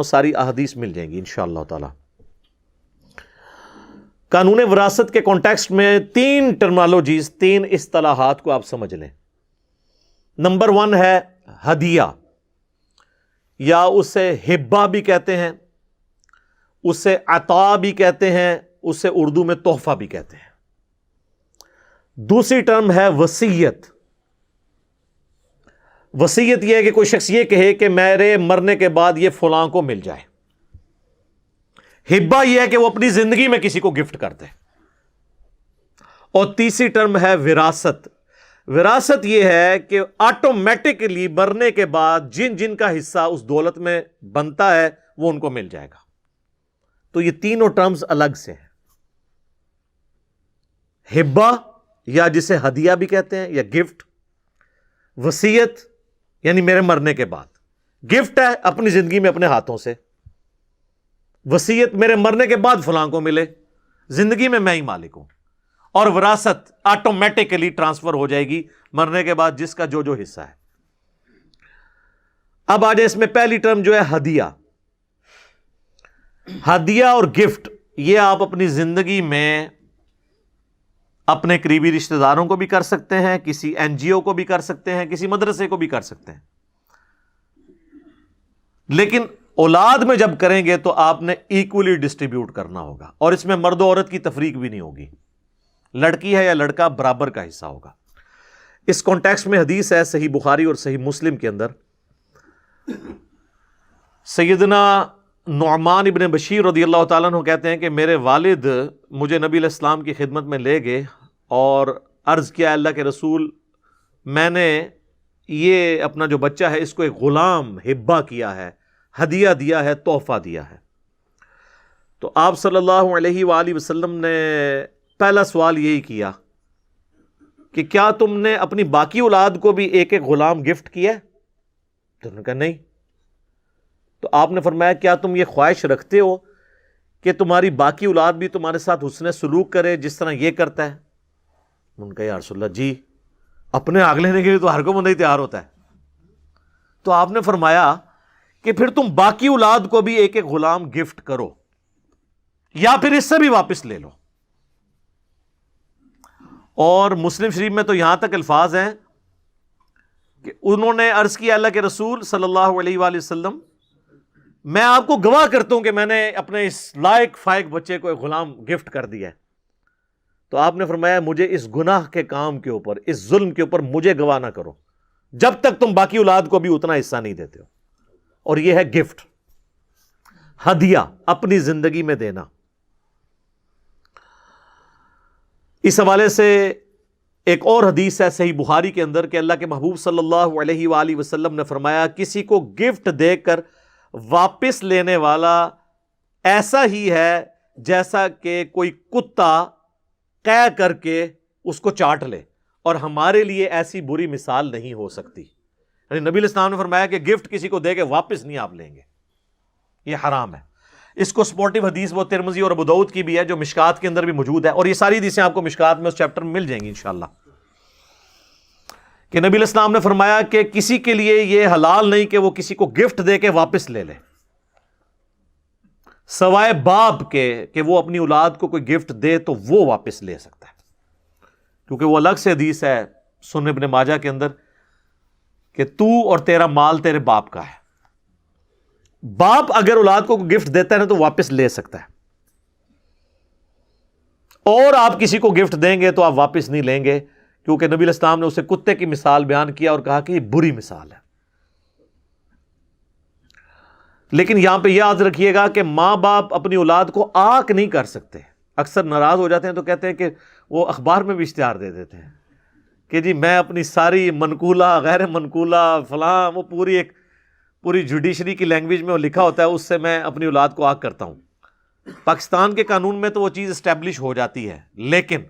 ساری احادیث مل جائیں گی انشاءاللہ تعالی۔ قانون وراثت کے کانٹیکسٹ میں 3 ٹرمالوجیز، 3 اصطلاحات کو آپ سمجھ لیں۔ نمبر 1 ہے ہدیہ، یا اسے ہبہ بھی کہتے ہیں، اسے عطا بھی کہتے ہیں، اسے اردو میں تحفہ بھی کہتے ہیں۔ دوسری ٹرم ہے وصیت۔ وصیت یہ ہے کہ کوئی شخص یہ کہے کہ میرے مرنے کے بعد یہ فلاں کو مل جائے۔ ہبہ یہ ہے کہ وہ اپنی زندگی میں کسی کو گفٹ کر دے۔ اور تیسری ٹرم ہے وراثت۔ وراثت یہ ہے کہ آٹومیٹکلی مرنے کے بعد جن جن کا حصہ اس دولت میں بنتا ہے وہ ان کو مل جائے گا۔ تو یہ تینوں ٹرمز الگ سے ہیں، ہبہ یا جسے ہدیہ بھی کہتے ہیں یا گفٹ، وصیت یعنی میرے مرنے کے بعد، گفٹ ہے اپنی زندگی میں اپنے ہاتھوں سے، وصیت میرے مرنے کے بعد فلاں کو ملے، زندگی میں میں ہی مالک ہوں، اور وراثت آٹومیٹکلی ٹرانسفر ہو جائے گی مرنے کے بعد جس کا جو جو حصہ ہے۔ اب آ جائے اس میں پہلی ٹرم جو ہے ہدیہ۔ ہدیہ اور گفٹ یہ آپ اپنی زندگی میں اپنے قریبی رشتہ داروں کو بھی کر سکتے ہیں، کسی این جی او کو بھی کر سکتے ہیں، کسی مدرسے کو بھی کر سکتے ہیں، لیکن اولاد میں جب کریں گے تو آپ نے ایکولی ڈسٹریبیوٹ کرنا ہوگا، اور اس میں مرد و عورت کی تفریق بھی نہیں ہوگی، لڑکی ہے یا لڑکا برابر کا حصہ ہوگا۔ اس کانٹیکسٹ میں حدیث ہے صحیح بخاری اور صحیح مسلم کے اندر، سیدنا نعمان ابن بشیر رضی اللہ تعالیٰ عنہ کہتے ہیں کہ میرے والد مجھے نبی علیہ السلام کی خدمت میں لے گئے اور عرض کیا اللہ کے رسول، میں نے یہ اپنا جو بچہ ہے اس کو ایک غلام ہبہ کیا ہے، ہدیہ دیا ہے، تحفہ دیا ہے۔ تو آپ صلی اللہ علیہ وآلہ وسلم نے پہلا سوال یہی کیا کہ کیا تم نے اپنی باقی اولاد کو بھی ایک ایک غلام گفٹ کیا ہے؟ تو انہوں نے کہا نہیں۔ تو آپ نے فرمایا کیا تم یہ خواہش رکھتے ہو کہ تمہاری باقی اولاد بھی تمہارے ساتھ حسن سلوک کرے جس طرح یہ کرتا ہے؟ ان کا یا رسول اللہ جی، اپنے آگ لینے کے لیے تو ہر کوئی بندہ ہی تیار ہوتا ہے۔ تو آپ نے فرمایا کہ پھر تم باقی اولاد کو بھی ایک ایک غلام گفٹ کرو، یا پھر اس سے بھی واپس لے لو۔ اور مسلم شریف میں تو یہاں تک الفاظ ہیں کہ انہوں نے عرض کیا اللہ کے رسول صلی اللہ علیہ وآلہ وسلم، میں آپ کو گواہ کرتا ہوں کہ میں نے اپنے اس لائق فائق بچے کو ایک غلام گفٹ کر دیا ہے۔ تو آپ نے فرمایا مجھے اس گناہ کے کام کے اوپر، اس ظلم کے اوپر مجھے گواہ نہ کرو جب تک تم باقی اولاد کو بھی اتنا حصہ نہیں دیتے ہو۔ اور یہ ہے گفٹ، ہدیہ، اپنی زندگی میں دینا۔ اس حوالے سے ایک اور حدیث ہے صحیح بخاری کے اندر کہ اللہ کے محبوب صلی اللہ علیہ وآلہ وسلم نے فرمایا کسی کو گفٹ دے کر واپس لینے والا ایسا ہی ہے جیسا کہ کوئی کتا قے کر کے اس کو چاٹ لے، اور ہمارے لیے ایسی بری مثال نہیں ہو سکتی۔ یعنی نبی علیہ السلام نے فرمایا کہ گفٹ کسی کو دے کے واپس نہیں آپ لیں گے، یہ حرام ہے۔ اس کو سپورٹیو حدیث وہ ترمذی اور ابو داؤد کی بھی ہے جو مشکات کے اندر بھی موجود ہے، اور یہ ساری حدیثیں آپ کو مشکات میں اس چیپٹر میں مل جائیں گی انشاءاللہ، کہ نبی علیہ السلام نے فرمایا کہ کسی کے لیے یہ حلال نہیں کہ وہ کسی کو گفٹ دے کے واپس لے لے، سوائے باپ کے کہ وہ اپنی اولاد کو کوئی گفٹ دے تو وہ واپس لے سکتا ہے، کیونکہ وہ الگ سے حدیث ہے سنن ابن ماجہ کے اندر کہ تو اور تیرا مال تیرے باپ کا ہے۔ باپ اگر اولاد کو گفٹ دیتا ہے نا تو واپس لے سکتا ہے، اور آپ کسی کو گفٹ دیں گے تو آپ واپس نہیں لیں گے، کیونکہ نبی علیہ السلام نے اسے کتے کی مثال بیان کیا اور کہا کہ یہ بری مثال ہے۔ لیکن یہاں پہ یاد رکھیے گا کہ ماں باپ اپنی اولاد کو آنکھ نہیں کر سکتے۔ اکثر ناراض ہو جاتے ہیں تو کہتے ہیں کہ وہ اخبار میں بھی اشتہار دے دیتے ہیں کہ جی میں اپنی ساری منقولہ غیر منقولہ فلاں، وہ پوری جوڈیشری کی لینگویج میں وہ لکھا ہوتا ہے، اس سے میں اپنی اولاد کو آگ کرتا ہوں۔ پاکستان کے قانون میں تو وہ چیز اسٹیبلش ہو جاتی ہے، لیکن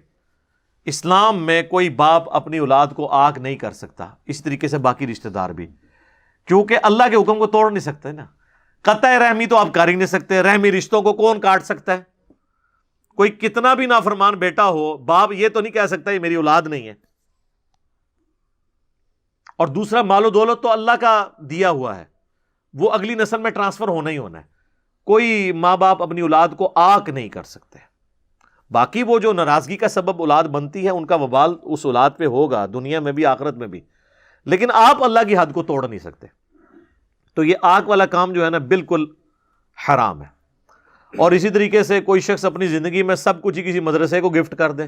اسلام میں کوئی باپ اپنی اولاد کو آگ نہیں کر سکتا، اس طریقے سے باقی رشتہ دار بھی، کیونکہ اللہ کے حکم کو توڑ نہیں سکتے نا۔ قطع رحمی تو آپ کر ہی نہیں سکتے، رحمی رشتوں کو کون کاٹ سکتا ہے؟ کوئی کتنا بھی نافرمان بیٹا ہو، باپ یہ تو نہیں کہہ سکتا یہ میری اولاد نہیں ہے۔ اور دوسرا، مال و دولت تو اللہ کا دیا ہوا ہے، وہ اگلی نسل میں ٹرانسفر ہونا ہی ہونا ہے. کوئی ماں باپ اپنی اولاد کو آق نہیں کر سکتے. باقی وہ جو ناراضگی کا سبب اولاد بنتی ہے ان کا وبال اس اولاد پہ ہوگا, دنیا میں بھی آخرت میں بھی, لیکن آپ اللہ کی حد کو توڑ نہیں سکتے. تو یہ آگ والا کام جو ہے نا بالکل حرام ہے. اور اسی طریقے سے کوئی شخص اپنی زندگی میں سب کچھ ہی کسی مدرسے کو گفٹ کر دے,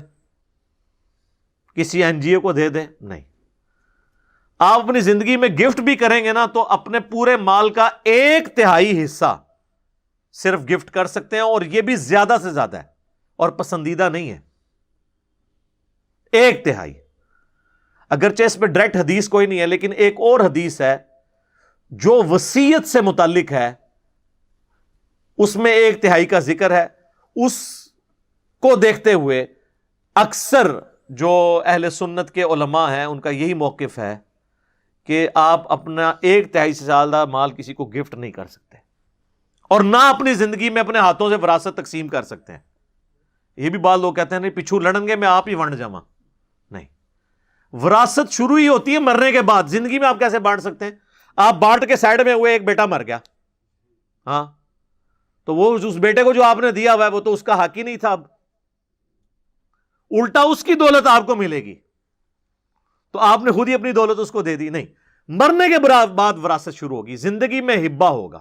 کسی این جی او کو دے دے, نہیں. آپ اپنی زندگی میں گفٹ بھی کریں گے نا تو اپنے پورے مال کا 1/3 حصہ صرف گفٹ کر سکتے ہیں, اور یہ بھی زیادہ سے زیادہ ہے اور پسندیدہ نہیں ہے. 1/3. اگرچہ اس پہ ڈائریکٹ حدیث کوئی نہیں ہے, لیکن ایک اور حدیث ہے جو وصیت سے متعلق ہے, اس میں 1/3 کا ذکر ہے. اس کو دیکھتے ہوئے اکثر جو اہل سنت کے علماء ہیں ان کا یہی موقف ہے کہ آپ اپنا 1/3 سے زیادہ مال کسی کو گفٹ نہیں کر سکتے, اور نہ اپنی زندگی میں اپنے ہاتھوں سے وراثت تقسیم کر سکتے ہیں. یہ بھی بعض لوگ کہتے ہیں نہیں پچھو لڑن گے میں آپ ہی ونڈ جاواں. نہیں, وراثت شروع ہی ہوتی ہے مرنے کے بعد. زندگی میں آپ کیسے بانٹ سکتے ہیں؟ آپ بانٹ کے سائڈ میں ہوئے, ایک بیٹا مر گیا, ہاں تو وہ اس بیٹے کو جو آپ نے دیا ہوا ہے وہ تو اس کا حق ہی نہیں تھا. اب الٹا اس کی دولت آپ کو ملے گی, تو آپ نے خود ہی اپنی دولت اس کو دے دی. نہیں, مرنے کے بعد وراثت شروع ہوگی, زندگی میں ہبہ ہوگا.